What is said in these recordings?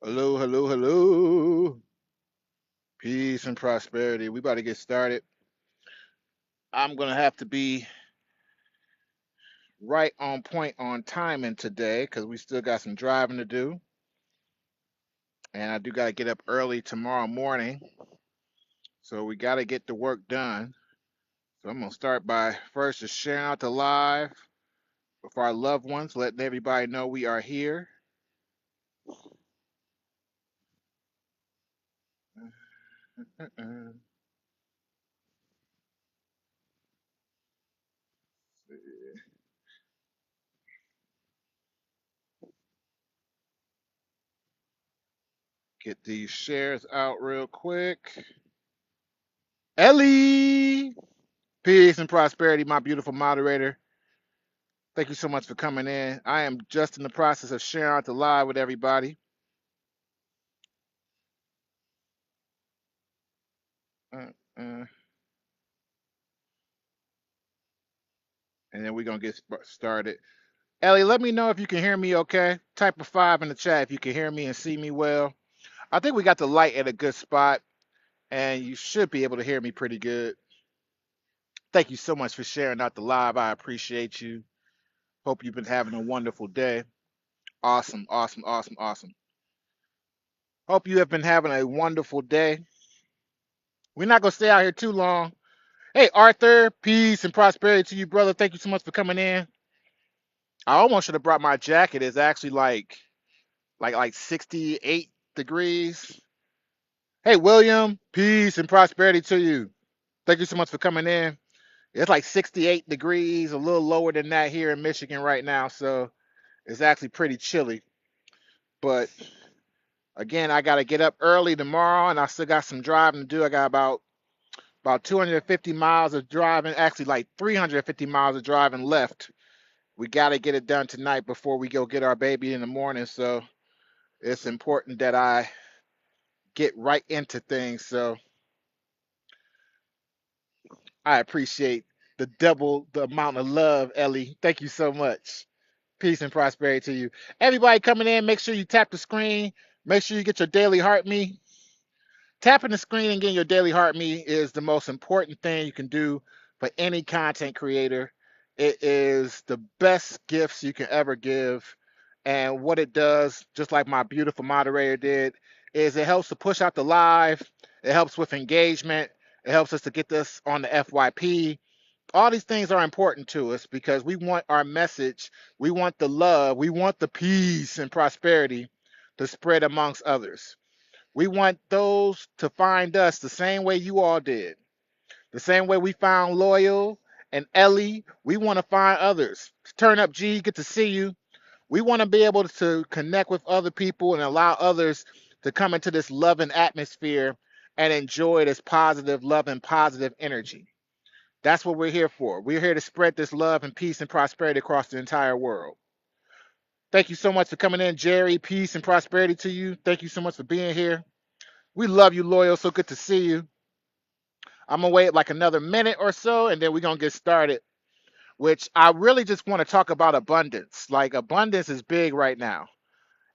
Hello, hello, hello. Peace and prosperity. We about to get started. I'm gonna have to be right on point on timing today because we still got some driving to do, and I do gotta get up early tomorrow morning. So we gotta get the work done. So I'm gonna start by first just sharing out the live with our loved ones, letting everybody know we are here. Get these shares out real quick. Ellie, peace and prosperity, my beautiful moderator. Thank you so much for coming in. I am just in the process of sharing out the live with everybody. Uh, uh, and then we're going to get started. Ellie, let me know if you can hear me okay. Type a 5 in the chat if you can hear me and see me well. I think we got the light at a good spot, and you should be able to hear me pretty good. Thank you so much for sharing out the live. I appreciate you. Hope you've been having a wonderful day. Awesome, awesome, awesome, awesome. Hope you have been having a wonderful day. We're not going to stay out here too long. Hey, Arthur, peace and prosperity to you, brother. Thank you so much for coming in. I almost should have brought my jacket. It's actually like 68 degrees. Hey, William, peace and prosperity to you. Thank you so much for coming in. It's like 68 degrees, a little lower than that here in Michigan right now, so it's actually pretty chilly. But again, I got to get up early tomorrow, and I still got some driving to do. I got about 250 miles of driving, actually like 350 miles of driving left. We got to get it done tonight before we go get our baby in the morning. So it's important that I get right into things. So I appreciate the double the amount of love, Ellie. Thank you so much. Peace and prosperity to you. Everybody coming in, make sure you tap the screen. Make sure you get your daily heart me. Tapping the screen and getting your daily heart me is the most important thing you can do for any content creator. It is the best gifts you can ever give. And what it does, just like my beautiful moderator did, is it helps to push out the live. It helps with engagement. It helps us to get this on the FYP. All these things are important to us because we want our message, we want the love, we want the peace and prosperity to spread amongst others. We want those to find us the same way you all did. The same way we found Loyal and Ellie, we want to find others. Turn up G, good to see you. We want to be able to connect with other people and allow others to come into this loving atmosphere and enjoy this positive love and positive energy. That's what we're here for. We're here to spread this love and peace and prosperity across the entire world. Thank you so much for coming in, Jerry. Peace and prosperity to you. Thank you so much for being here. We love you, Loyal. So good to see you. I'm gonna wait like another minute or so, and then we're gonna get started. Which I really just want to talk about abundance. Like abundance is big right now,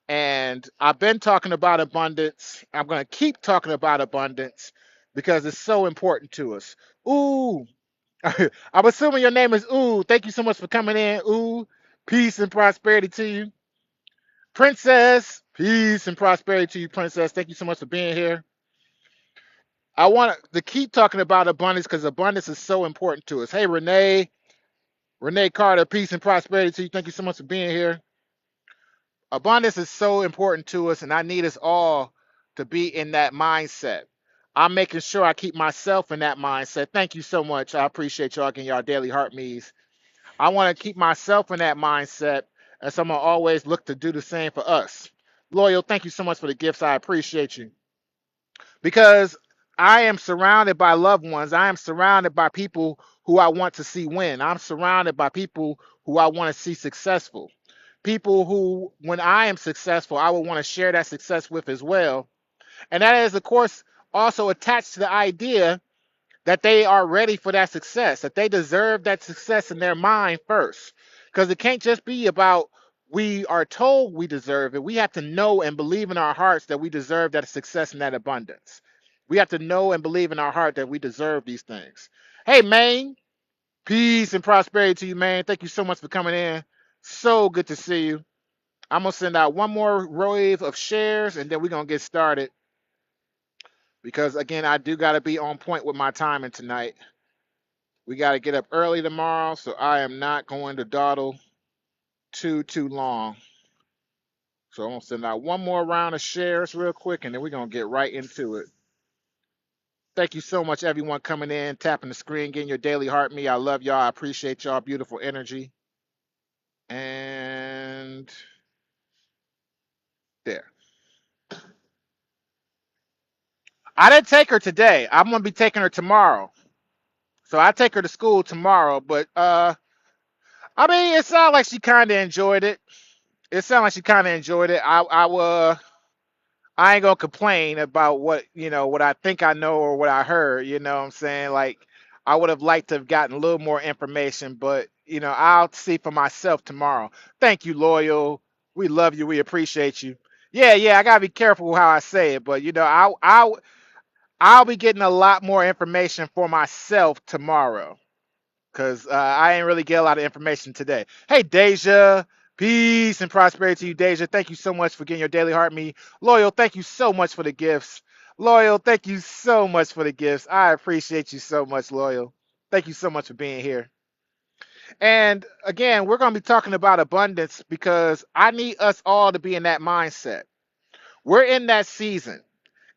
and I've been talking about abundance. I'm gonna keep talking about abundance because it's so important to us. Ooh, I'm assuming your name is Ooh. Thank you so much for coming in. Ooh, peace and prosperity to you, Princess. Peace and prosperity to you, Princess. Thank you so much for being here. I want to keep talking about abundance because abundance is so important to us. Hey, Renee, Renee Carter, peace and prosperity to you. Thank you so much for being here. Abundance is so important to us, and I need us all to be in that mindset. I'm making sure I keep myself in that mindset. Thank you so much. I appreciate y'all getting y'all daily heart me's. I want to keep myself in that mindset, and so I'm going to always look to do the same for us. Loyal, thank you so much for the gifts. I appreciate you. Because I am surrounded by loved ones. I am surrounded by people who I want to see win. I'm surrounded by people who I want to see successful. People who, when I am successful, I will want to share that success with as well. And that is, of course, also attached to the idea that they are ready for that success, that they deserve that success in their mind first. Because it can't just be about we are told we deserve it. We have to know and believe in our hearts that we deserve that success and that abundance. We have to know and believe in our heart that we deserve these things. Hey, Maine, peace and prosperity to you, man. Thank you so much for coming in. So good to see you. I'm going to send out one more wave of shares and then we're going to get started because, again, I do got to be on point with my timing tonight. We got to get up early tomorrow, so I am not going to dawdle too long. So I'm gonna send out one more round of shares real quick, and then we're gonna get right into it. Thank you so much, everyone coming in, tapping the screen, getting your daily heart me. I love y'all. I appreciate y'all beautiful energy. And there. I didn't take her today. I'm gonna be taking her tomorrow. So I take her to school tomorrow. But I mean, it sounded like she kind of enjoyed it. It sounded like she kind of enjoyed it. I ain't gonna complain about what I think I know or what I heard, you know what I'm saying? Like I would have liked to have gotten a little more information, but I'll see for myself tomorrow. Thank you, Loyal. We love you, we appreciate you. Yeah, I gotta be careful how I say it, but I'll be getting a lot more information for myself tomorrow because I ain't really get a lot of information today. Hey, Deja, peace and prosperity to you, Deja. Thank you so much for getting your daily heart me. Loyal, thank you so much for the gifts. Loyal, thank you so much for the gifts. I appreciate you so much, Loyal. Thank you so much for being here. And again, we're going to be talking about abundance because I need us all to be in that mindset. We're in that season.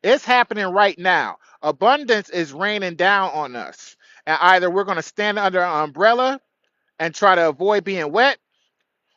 It's happening right now. Abundance is raining down on us. And either we're going to stand under an umbrella and try to avoid being wet,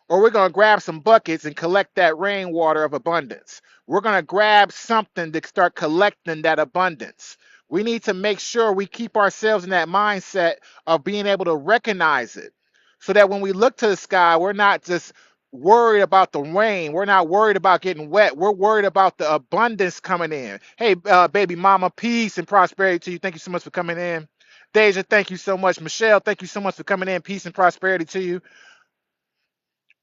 or we're going to grab some buckets and collect that rainwater of abundance. We're going to grab something to start collecting that abundance. We need to make sure we keep ourselves in that mindset of being able to recognize it so that when we look to the sky, we're not just worried about the rain. We're not worried about getting wet. We're worried about the abundance coming in. Hey, baby mama, peace and prosperity to you. Thank you so much for coming in. Deja, thank you so much. Michelle, thank you so much for coming in. Peace and prosperity to you.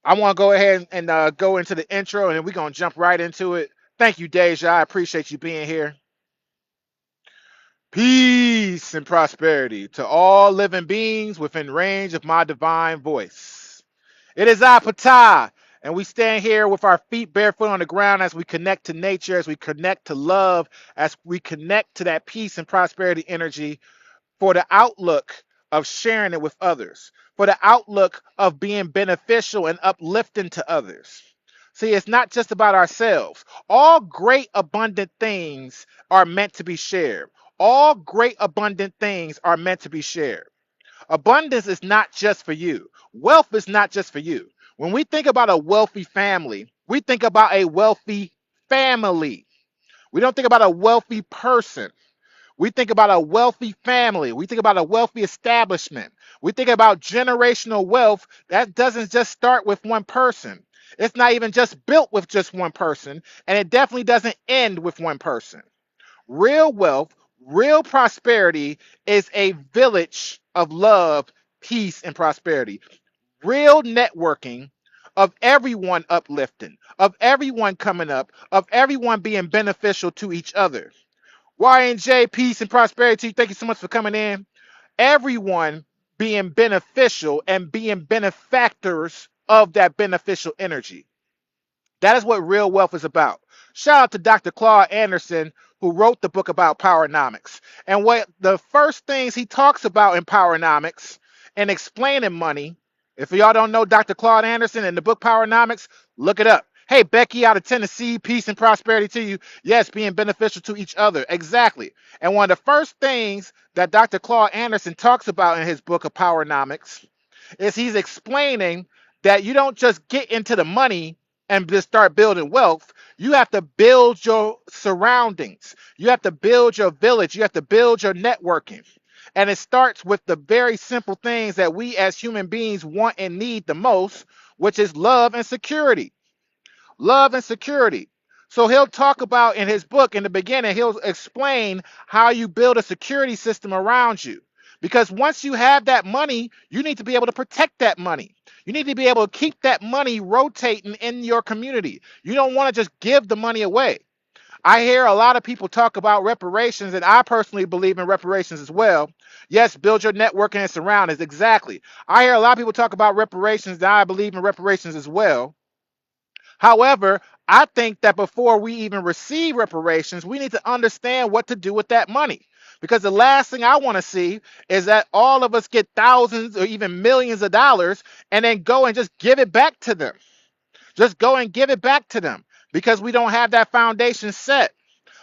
I want to go ahead and go into the intro, and then we're going to jump right into it. Thank you, Deja. I appreciate you being here. Peace and prosperity to all living beings within range of my divine voice. It is I, Ptah, and we stand here with our feet barefoot on the ground as we connect to nature, as we connect to love, as we connect to that peace and prosperity energy for the outlook of sharing it with others, for the outlook of being beneficial and uplifting to others. See, it's not just about ourselves. All great, abundant things are meant to be shared. All great, abundant things are meant to be shared. Abundance is not just for you. Wealth is not just for you. When we think about a wealthy family, we think about a wealthy family. We don't think about a wealthy person. We think about a wealthy family. We think about a wealthy establishment. We think about generational wealth. That doesn't just start with one person. It's not even just built with just one person. And it definitely doesn't end with one person. Real wealth, real prosperity is a village of love, peace, and prosperity. Real networking of everyone uplifting, of everyone coming up, of everyone being beneficial to each other. YNJ, peace and prosperity. Thank you so much for coming in. Everyone being beneficial and being benefactors of that beneficial energy. That is what real wealth is about. Shout out to Dr. Claude Anderson, who wrote the book about Powernomics. And what the first things he talks about in Powernomics and explaining money, if y'all don't know Dr. Claude Anderson and the book Powernomics, look it up. Hey, Becky out of Tennessee, peace and prosperity to you. Yes, being beneficial to each other. Exactly. And one of the first things that Dr. Claude Anderson talks about in his book of Powernomics is he's explaining that you don't just get into the money and just start building wealth. You have to build your surroundings. You have to build your village. You have to build your networking. And it starts with the very simple things that we as human beings want and need the most, which is love and security. Love and security. So he'll talk about in his book in the beginning, he'll explain how you build a security system around you. Because once you have that money, you need to be able to protect that money. You need to be able to keep that money rotating in your community. You don't want to just give the money away. I hear a lot of people talk about reparations, and I personally believe in reparations as well. Yes, build your network and surroundings. Exactly. I hear a lot of people talk about reparations, and I believe in reparations as well. However, I think that before we even receive reparations, we need to understand what to do with that money. Because the last thing I want to see is that all of us get thousands or even millions of dollars and then go and just give it back to them. Just go and give it back to them because we don't have that foundation set.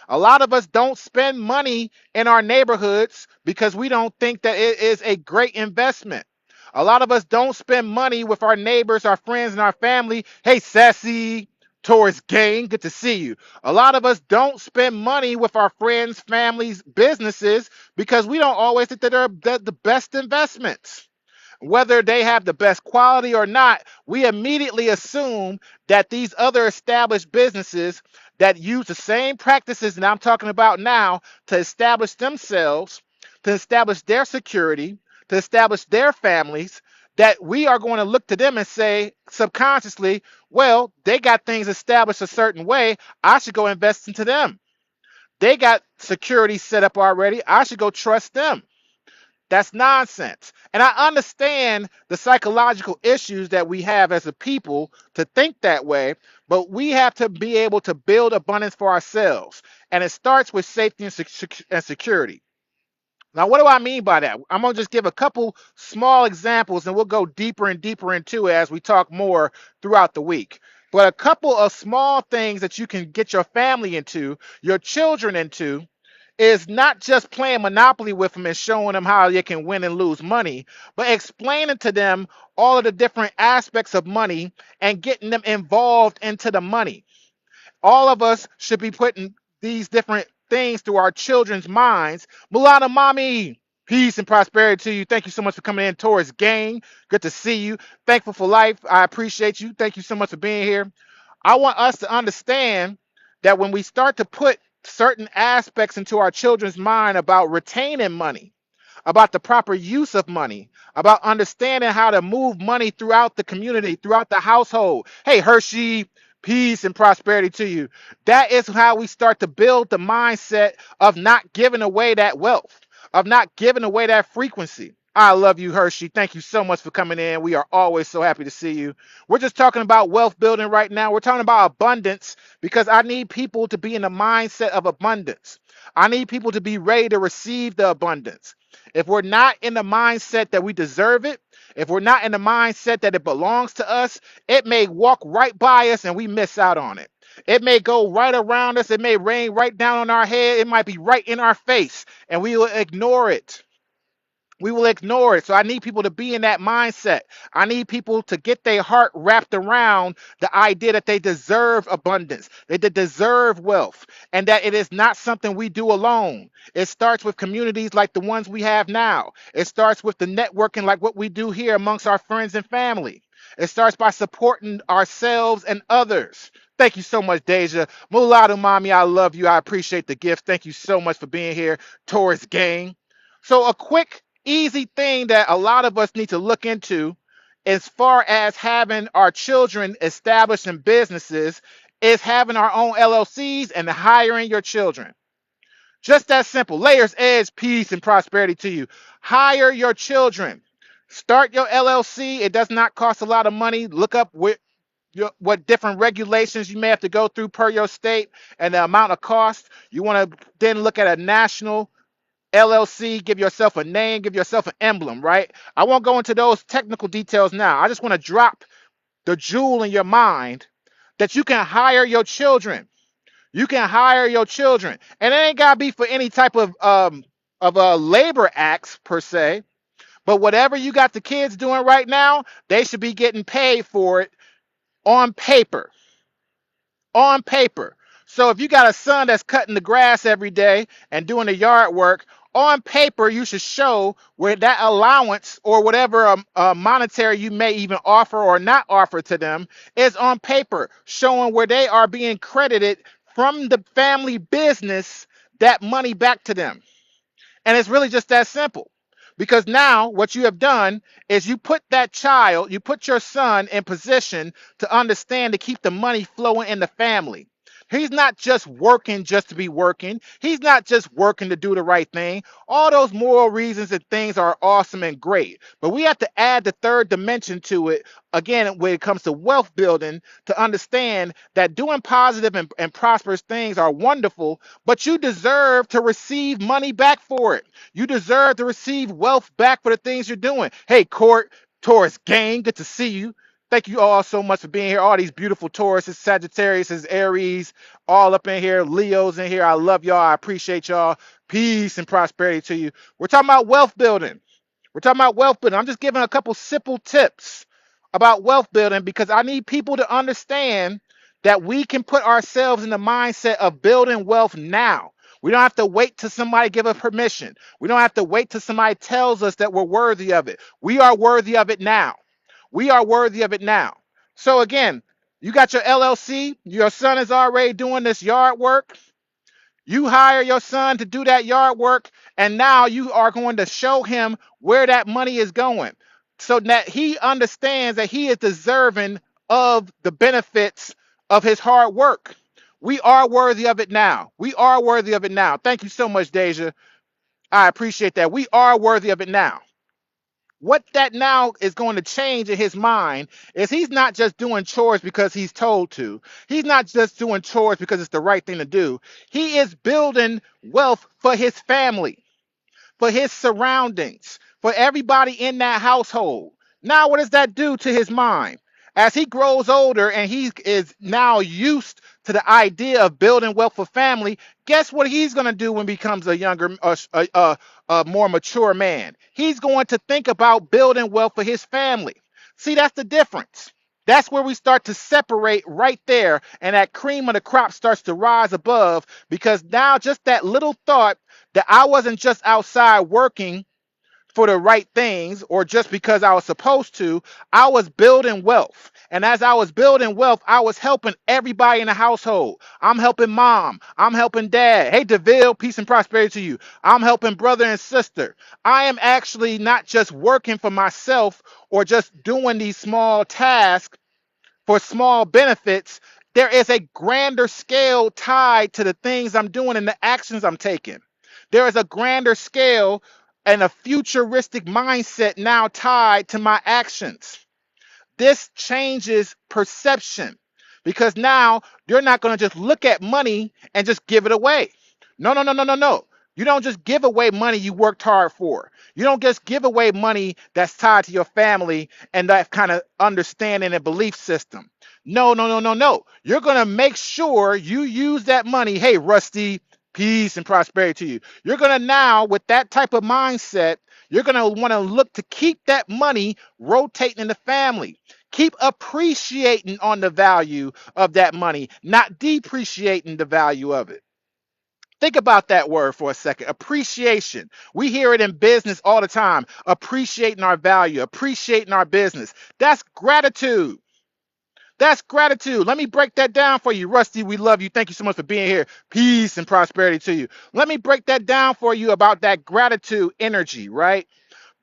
A lot of us don't spend money in our neighborhoods because we don't think that it is a great investment. A lot of us don't spend money with our neighbors, our friends, and our family. Hey, Sassy, Taurus Gang, good to see you. A lot of us don't spend money with our friends, families, businesses because we don't always think that they're the best investments. Whether they have the best quality or not, we immediately assume that these other established businesses that use the same practices that I'm talking about now to establish themselves, to establish their security, to establish their families, that we are going to look to them and say subconsciously, well, they got things established a certain way. I should go invest into them. They got security set up already. I should go trust them. That's nonsense. And I understand the psychological issues that we have as a people to think that way, but we have to be able to build abundance for ourselves. And it starts with safety and security. Now, what do I mean by that? I'm going to just give a couple small examples and we'll go deeper and deeper into it as we talk more throughout the week. But a couple of small things that you can get your family into, your children into, is not just playing Monopoly with them and showing them how they can win and lose money, but explaining to them all of the different aspects of money and getting them involved into the money. All of us should be putting these different things through our children's minds. Mulana Mommy, peace and prosperity to you. Thank you so much for coming in, Taurus Gang. Good to see you. Thankful for life. I appreciate you. Thank you so much for being here. I want us to understand that when we start to put certain aspects into our children's mind about retaining money, about the proper use of money, about understanding how to move money throughout the community, throughout the household. Hey, Hershey, peace and prosperity to you. That is how we start to build the mindset of not giving away that wealth, of not giving away that frequency. I love you, Hershey. Thank you so much for coming in. We are always so happy to see you. We're just talking about wealth building right now. We're talking about abundance because I need people to be in the mindset of abundance. I need people to be ready to receive the abundance. If we're not in the mindset that we deserve it, if we're not in the mindset that it belongs to us, it may walk right by us and we miss out on it. It may go right around us. It may rain right down on our head. It might be right in our face and we will ignore it. We will ignore it. So I need people to be in that mindset. I need people to get their heart wrapped around the idea that they deserve abundance, that they deserve wealth, and that it is not something we do alone. It starts with communities like the ones we have now. It starts with the networking like what we do here amongst our friends and family. It starts by supporting ourselves and others. Thank you so much, Deja. Mulatto Mommy, I love you. I appreciate the gift. Thank you so much for being here, Taurus Gang. So a quick easy thing that a lot of us need to look into as far as having our children established in businesses is having our own LLCs and hiring your children. Just that simple. Layers, edge, peace, and prosperity to you. Hire your children. Start your LLC. It does not cost a lot of money. Look up what different regulations you may have to go through per your state and the amount of cost. You want to then look at a national LLC, give yourself a name, give yourself an emblem, right? I won't go into those technical details now. I just want to drop the jewel in your mind that you can hire your children. You can hire your children. And it ain't gotta be for any type of a labor acts per se, but whatever you got the kids doing right now, they should be getting paid for it on paper. On paper. So if you got a son that's cutting the grass every day and doing the yard work, on paper you should show where that allowance or whatever monetary you may even offer or not offer to them is on paper, showing where they are being credited from the family business that money back to them. And it's really just that simple. Because now what you have done is you put your son in position to understand to keep the money flowing in the family. He's not just working just to be working. He's not just working to do the right thing. All those moral reasons and things are awesome and great. But we have to add the third dimension to it, again, when it comes to wealth building, to understand that doing positive and prosperous things are wonderful, but you deserve to receive money back for it. You deserve to receive wealth back for the things you're doing. Hey, Court, Taurus gang, good to see you. Thank you all so much for being here. All these beautiful Tauruses, Sagittarius, Aries, all up in here. Leo's in here. I love y'all. I appreciate y'all. Peace and prosperity to you. We're talking about wealth building. We're talking about wealth building. I'm just giving a couple simple tips about wealth building because I need people to understand that we can put ourselves in the mindset of building wealth now. We don't have to wait till somebody give us permission. We don't have to wait till somebody tells us that we're worthy of it. We are worthy of it now. We are worthy of it now. So again, you got your LLC. Your son is already doing this yard work. You hire your son to do that yard work, and now you are going to show him where that money is going so that he understands that he is deserving of the benefits of his hard work. We are worthy of it now. We are worthy of it now. Thank you so much, Deja. I appreciate that. We are worthy of it now. What that now is going to change in his mind is he's not just doing chores because he's told to. He's not just doing chores because it's the right thing to do. He is building wealth for his family, for his surroundings, for everybody in that household. Now, what does that do to his mind? As he grows older and he is now used to the idea of building wealth for family, guess what he's going to do when he becomes a younger, a more mature man? He's going to think about building wealth for his family. See, that's the difference. That's where we start to separate right there, and that cream of the crop starts to rise above because now just that little thought that I wasn't just outside working for the right things or just because I was supposed to. I was building wealth. And as I was building wealth, I was helping everybody in the household. I'm helping mom. I'm helping dad. Hey, DeVille, peace and prosperity to you. I'm helping brother and sister. I am actually not just working for myself or just doing these small tasks for small benefits. There is a grander scale tied to the things I'm doing and the actions I'm taking. There is a grander scale and a futuristic mindset now tied to my actions. This changes perception because now you're not going to just look at money and just give it away. No, no, no, no, no, no. You don't just give away money you worked hard for. You don't just give away money that's tied to your family and that kind of understanding and belief system. No, no, no, no, no. You're going to make sure you use that money. Hey, Rusty, peace and prosperity to you. You're going to now, with that type of mindset, you're going to want to look to keep that money rotating in the family. Keep appreciating on the value of that money, not depreciating the value of it. Think about that word for a second. Appreciation. We hear it in business all the time. Appreciating our value, appreciating our business. That's gratitude. That's gratitude. Let me break that down for you. Rusty, we love you. Thank you so much for being here. Peace and prosperity to you. Let me break that down for you about that gratitude energy, right?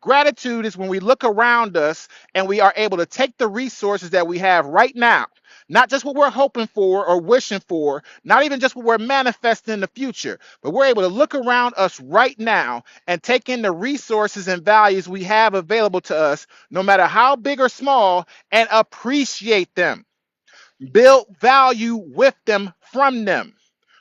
Gratitude is when we look around us and we are able to take the resources that we have right now, not just what we're hoping for or wishing for, not even just what we're manifesting in the future, but we're able to look around us right now and take in the resources and values we have available to us, no matter how big or small, and appreciate them. Build value with them from them.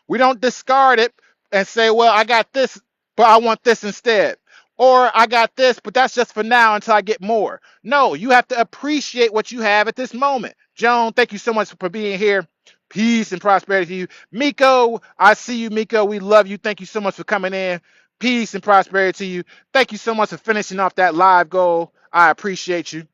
We don't discard it and say, well, I got this, but I want this instead. Or I got this, but that's just for now until I get more. No, you have to appreciate what you have at this moment. Joan, thank you so much for being here. Peace and prosperity to you. Miko, I see you, Miko. We love you. Thank you so much for coming in. Peace and prosperity to you. Thank you so much for finishing off that live goal. I appreciate you.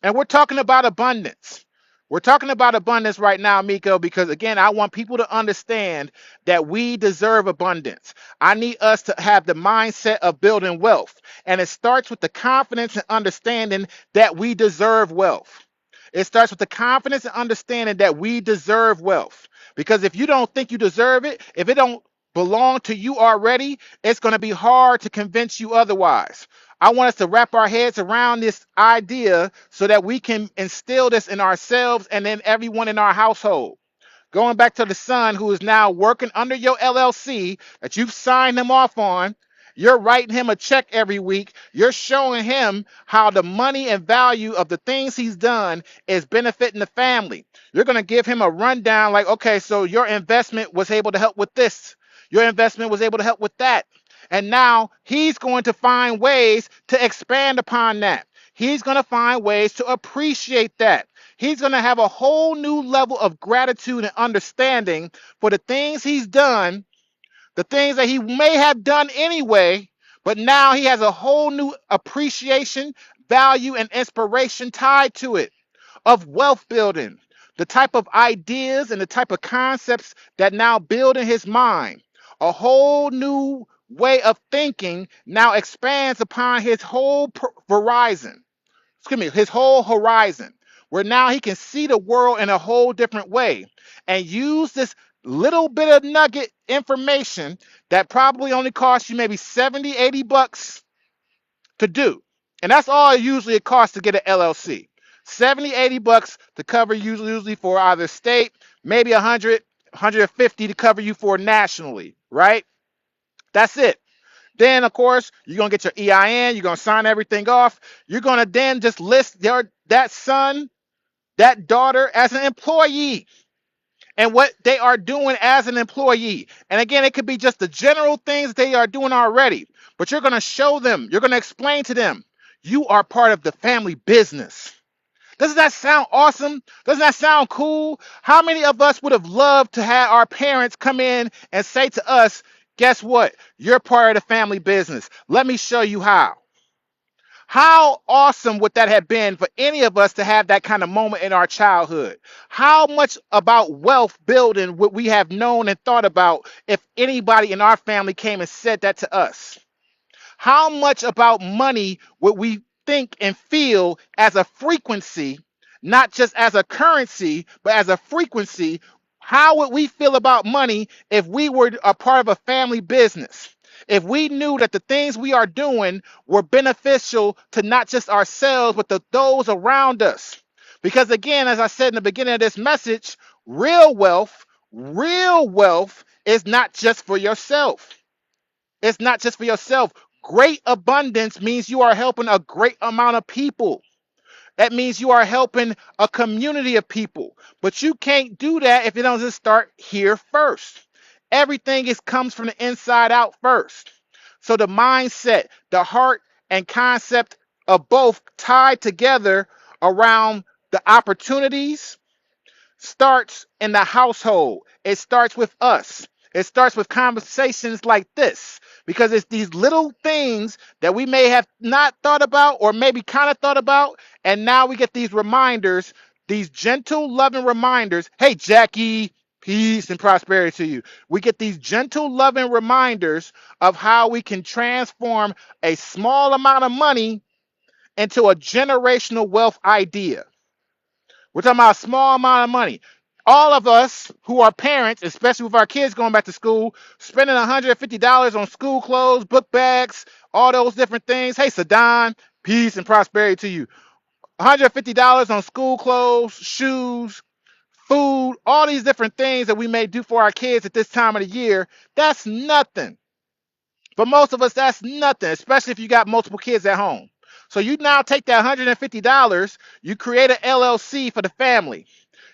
And we're talking about abundance. We're talking about abundance right now, Miko, because again, I want people to understand that we deserve abundance. I need us to have the mindset of building wealth. And it starts with the confidence and understanding that we deserve wealth. It starts with the confidence and understanding that we deserve wealth. Because if you don't think you deserve it, if it don't belong to you already, it's going to be hard to convince you otherwise. I want us to wrap our heads around this idea so that we can instill this in ourselves and in everyone in our household. Going back to the son who is now working under your LLC that you've signed him off on, you're writing him a check every week. You're showing him how the money and value of the things he's done is benefiting the family. You're going to give him a rundown like, okay, so your investment was able to help with this. Your investment was able to help with that. And now he's going to find ways to expand upon that. He's going to find ways to appreciate that. He's going to have a whole new level of gratitude and understanding for the things he's done, the things that he may have done anyway, but now he has a whole new appreciation, value, and inspiration tied to it of wealth building, the type of ideas and the type of concepts that now build in his mind. A whole new way of thinking now expands upon his whole his whole horizon, where now he can see the world in a whole different way and use this little bit of nugget information that probably only costs you maybe 70, 80 bucks to do. And that's all usually it costs to get an LLC. 70, 80 bucks to cover usually for either state, maybe 100, 150 to cover you for nationally, right? That's it. Then, of course, you're going to get your EIN. You're going to sign everything off. You're going to then just list that son, that daughter as an employee and what they are doing as an employee. And again, it could be just the general things they are doing already, but you're going to show them, you're going to explain to them, you are part of the family business. Doesn't that sound awesome? Doesn't that sound cool? How many of us would have loved to have our parents come in and say to us, guess what? You're part of the family business. Let me show you how. How awesome would that have been for any of us to have that kind of moment in our childhood? How much about wealth building would we have known and thought about if anybody in our family came and said that to us? How much about money would we think and feel as a frequency, not just as a currency, but as a frequency? How would we feel about money if we were a part of a family business? If we knew that the things we are doing were beneficial to not just ourselves, but to those around us. Because again, as I said in the beginning of this message, real wealth is not just for yourself. It's not just for yourself. Great abundance means you are helping a great amount of people. That means you are helping a community of people. But you can't do that if it doesn't start here first. Everything comes from the inside out first. So the mindset, the heart, and concept of both tied together around the opportunities starts in the household. It starts with us. It starts with conversations like this because it's these little things that we may have not thought about or maybe kind of thought about. And now we get these reminders, these gentle, loving reminders. Hey, Jackie, peace and prosperity to you. We get these gentle, loving reminders of how we can transform a small amount of money into a generational wealth idea. We're talking about a small amount of money. All of us who are parents, especially with our kids going back to school, spending $150 on school clothes, book bags, all those different things. Hey, Sadon, peace and prosperity to you. $150 on school clothes, shoes, food, all these different things that we may do for our kids at this time of the year. That's nothing. For most of us, that's nothing, especially if you got multiple kids at home. So you now take that $150, you create an LLC for the family.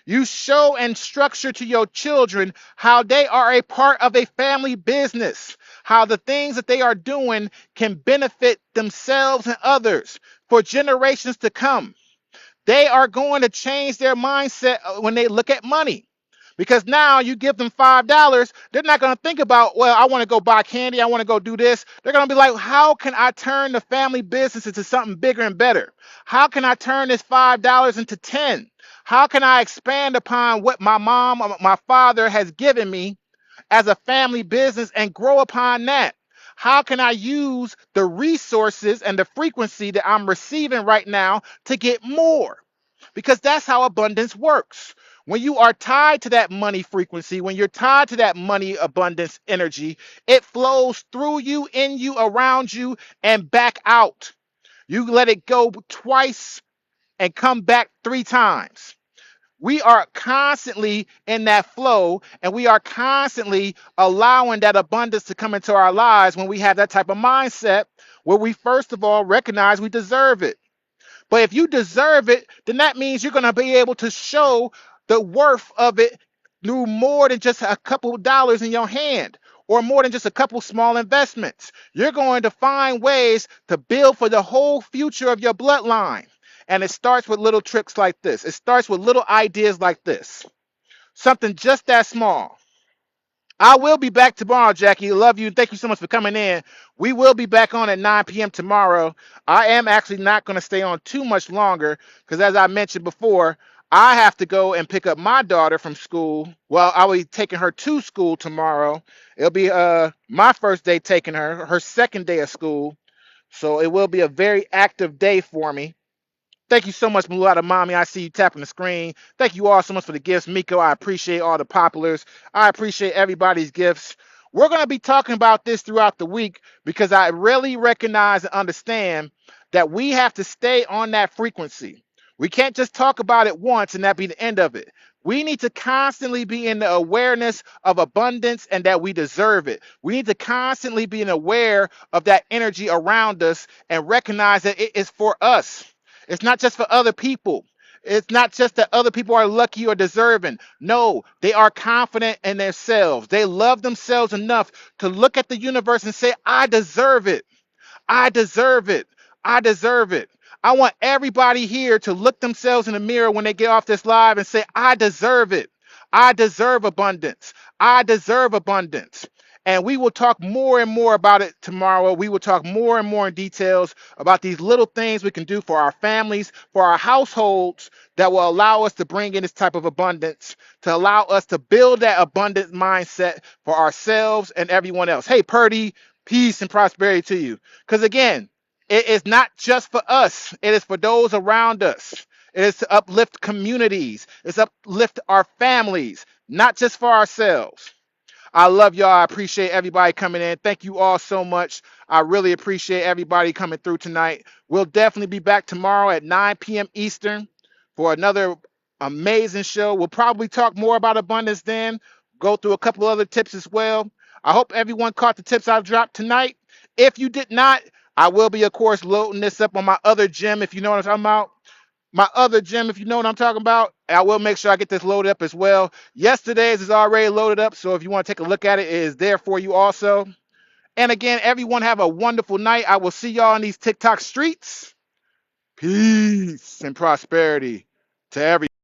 You show and structure to your children how they are a part of a family business, how the things that they are doing can benefit themselves and others for generations to come. They are going to change their mindset when they look at money. Because now you give them $5, they're not going to think about, well, I want to go buy candy, I want to go do this. They're going to be like, how can I turn the family business into something bigger and better? How can I turn this $5 into 10? How can I expand upon what my mom or my father has given me as a family business and grow upon that? How can I use the resources and the frequency that I'm receiving right now to get more? Because that's how abundance works. When you are tied to that money frequency, when you're tied to that money abundance energy, it flows through you, in you, around you, and back out. You let it go twice and come back 3 times. We are constantly in that flow, and we are constantly allowing that abundance to come into our lives when we have that type of mindset where we first of all recognize we deserve it. But if you deserve it, then that means you're going to be able to show the worth of it through more than just a couple of dollars in your hand or more than just a couple small investments. You're going to find ways to build for the whole future of your bloodline. And it starts with little tricks like this. It starts with little ideas like this. Something just that small. I will be back tomorrow, Jackie. Love you. Thank you so much for coming in. We will be back on at 9 p.m. tomorrow. I am actually not going to stay on too much longer because, as I mentioned before, I have to go and pick up my daughter from school. Well, I will be taking her to school tomorrow. It'll be my first day taking her second day of school. So it will be a very active day for me. Thank you so much, Mulata Mommy. I see you tapping the screen. Thank you all so much for the gifts. Miko, I appreciate all the populars. I appreciate everybody's gifts. We're going to be talking about this throughout the week because I really recognize and understand that we have to stay on that frequency. We can't just talk about it once and that be the end of it. We need to constantly be in the awareness of abundance and that we deserve it. We need to constantly be aware of that energy around us and recognize that it is for us. It's not just for other people. It's not just that other people are lucky or deserving. No, they are confident in themselves. They love themselves enough to look at the universe and say, I deserve it. I deserve it. I deserve it. I want everybody here to look themselves in the mirror when they get off this live and say, I deserve it. I deserve abundance. I deserve abundance. And we will talk more and more about it tomorrow. We will talk more and more in details about these little things we can do for our families, for our households that will allow us to bring in this type of abundance, to allow us to build that abundant mindset for ourselves and everyone else. Hey, Purdy, peace and prosperity to you. Because again, it is not just for us, it is for those around us. It is to uplift communities, it's uplift our families, not just for ourselves. I love y'all. I appreciate everybody coming in. Thank you all so much. I really appreciate everybody coming through tonight. We'll definitely be back tomorrow at 9 p.m. Eastern for another amazing show. We'll probably talk more about abundance then, go through a couple other tips as well. I hope everyone caught the tips I've dropped tonight. If you did not, I will be, of course, loading this up on my other gym, if you know what I'm talking about. My other gym, if you know what I'm talking about. I will make sure I get this loaded up as well. Yesterday's is already loaded up, so if you want to take a look at it, it is there for you also. And again, everyone have a wonderful night. I will see y'all in these TikTok streets. Peace and prosperity to everyone.